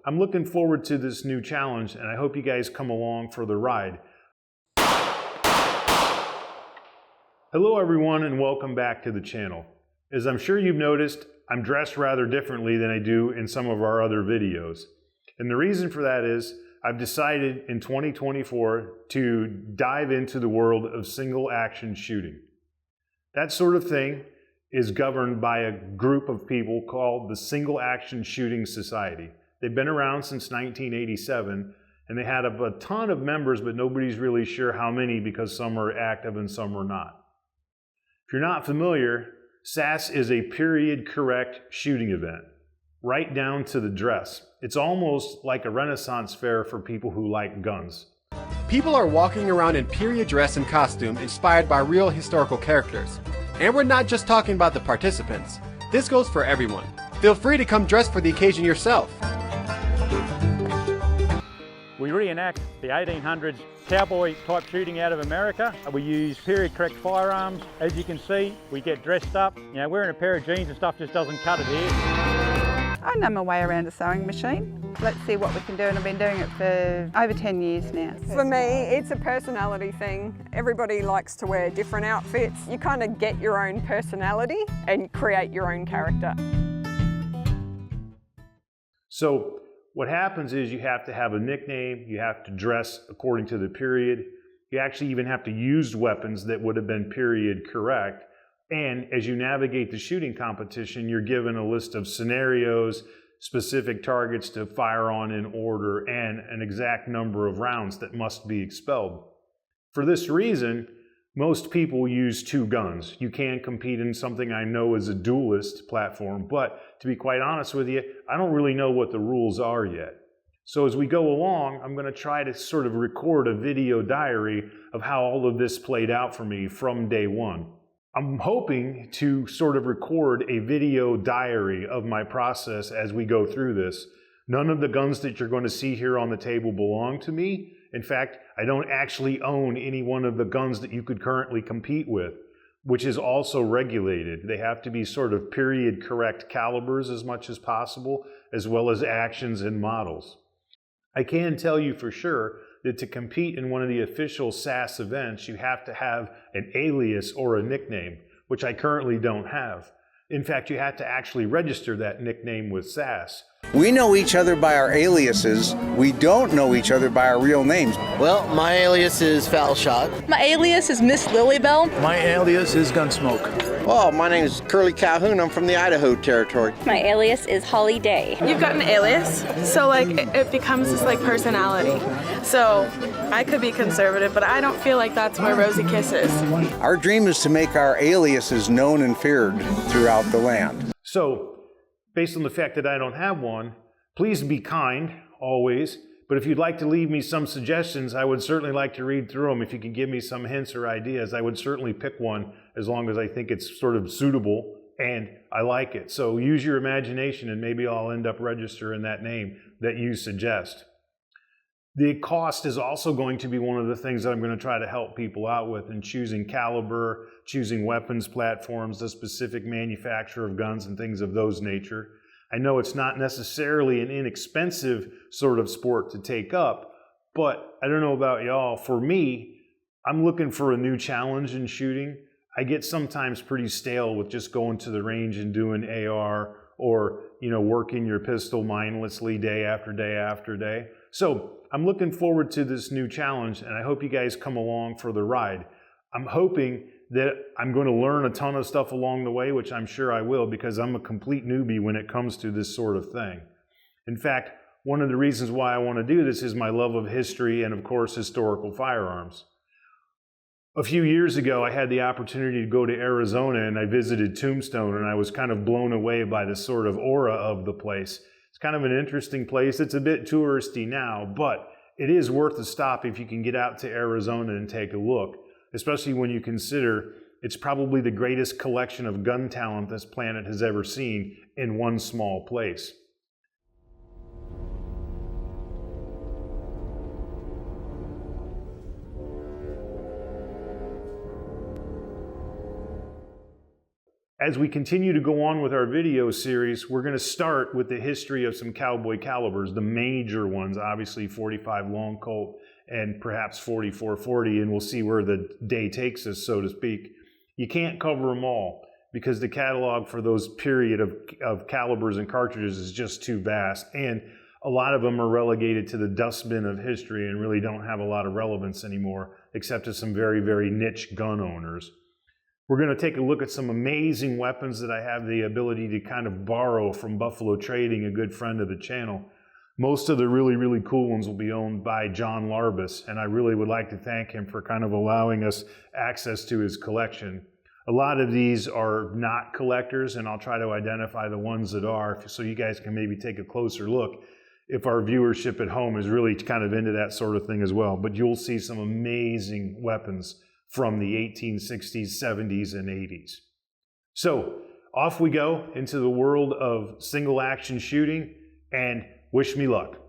I'm looking forward to this new challenge, and I hope you guys come along for the ride. Hello everyone, and welcome back to the channel. As I'm sure you've noticed, I'm dressed rather differently than I do in some of our other videos. And the reason for that is I've decided in 2024 to dive into the world of single action shooting. That sort of thing is governed by a group of people called the Single Action Shooting Society. They've been around since 1987, and they had a ton of members, but nobody's really sure how many because some are active and some are not. If you're not familiar, SAS is a period correct shooting event, right down to the dress. It's almost like a Renaissance fair for people who like guns. People are walking around in period dress and costume inspired by real historical characters. And we're not just talking about the participants. This goes for everyone. Feel free to come dressed for the occasion yourself. We reenact the 1800s cowboy type shooting out of America. We use period correct firearms. As you can see, we get dressed up. You know, wearing a pair of jeans and stuff just doesn't cut it here. I know my way around a sewing machine. Let's see what we can do, and I've been doing it for over 10 years now. For me, it's a personality thing. Everybody likes to wear different outfits. You kind of get your own personality and create your own character. So what happens is you have to have a nickname, you have to dress according to the period, you actually even have to use weapons that would have been period correct. And as you navigate the shooting competition, you're given a list of scenarios, specific targets to fire on in order, and an exact number of rounds that must be expelled. For this reason, most people use two guns. You can compete in something I know is a duelist platform, but to be quite honest with you, I don't really know what the rules are yet. So as we go along, I'm going to try to sort of record a video diary of how all of this played out for me from day one. I'm hoping to sort of record a video diary of my process as we go through this. None of the guns that you're going to see here on the table belong to me. In fact, I don't actually own any one of the guns that you could currently compete with, which is also regulated. They have to be sort of period correct calibers as much as possible, as well as actions and models. I can tell you for sure that to compete in one of the official SAS events, you have to have an alias or a nickname, which I currently don't have. In fact, you have to actually register that nickname with SAS. We know each other by our aliases. We don't know each other by our real names. Well, my alias is Foul Shot. My alias is Miss Lilybell. My alias is Gunsmoke. Oh, my name is Curly Calhoun. I'm from the Idaho Territory. My alias is Holly Day. You've got an alias, so it becomes this personality. So I could be conservative, but I don't feel like that's where Rosie Kiss is. Our dream is to make our aliases known and feared throughout the land. So, based on the fact that I don't have one, please be kind, always. But if you'd like to leave me some suggestions, I would certainly like to read through them. If you could give me some hints or ideas, I would certainly pick one as long as I think it's sort of suitable and I like it. So use your imagination and maybe I'll end up registering that name that you suggest. The cost is also going to be one of the things that I'm going to try to help people out with in choosing caliber, choosing weapons platforms, the specific manufacturer of guns and things of those nature. I know it's not necessarily an inexpensive sort of sport to take up, but I don't know about y'all. For me, I'm looking for a new challenge in shooting. I get sometimes pretty stale with just going to the range and doing AR or, working your pistol mindlessly day after day after day. So I'm looking forward to this new challenge, and I hope you guys come along for the ride. I'm hoping that I'm going to learn a ton of stuff along the way, which I'm sure I will, because I'm a complete newbie when it comes to this sort of thing. In fact, one of the reasons why I want to do this is my love of history and, of course, historical firearms. A few years ago, I had the opportunity to go to Arizona, and I visited Tombstone, and I was kind of blown away by the sort of aura of the place. It's kind of an interesting place. It's a bit touristy now, but it is worth a stop if you can get out to Arizona and take a look, especially when you consider it's probably the greatest collection of gun talent this planet has ever seen in one small place. as we continue to go on with our video series, we're going to start with the history of some cowboy calibers, the major ones, obviously 45 long Colt and perhaps 4440, and we'll see where the day takes us, so to speak. You can't cover them all because the catalog for those period of calibers and cartridges is just too vast, and a lot of them are relegated to the dustbin of history and really don't have a lot of relevance anymore, except to some very, very niche gun owners. We're going to take a look at some amazing weapons that I have the ability to kind of borrow from Buffalo Trading, a good friend of the channel. Most of the really, really cool ones will be owned by John Larbus, and I really would like to thank him for kind of allowing us access to his collection. A lot of these are not collectors, and I'll try to identify the ones that are, so you guys can maybe take a closer look if our viewership at home is really kind of into that sort of thing as well. But you'll see some amazing weapons from the 1860s, 70s, and 80s. So off we go into the world of single action shooting, and wish me luck.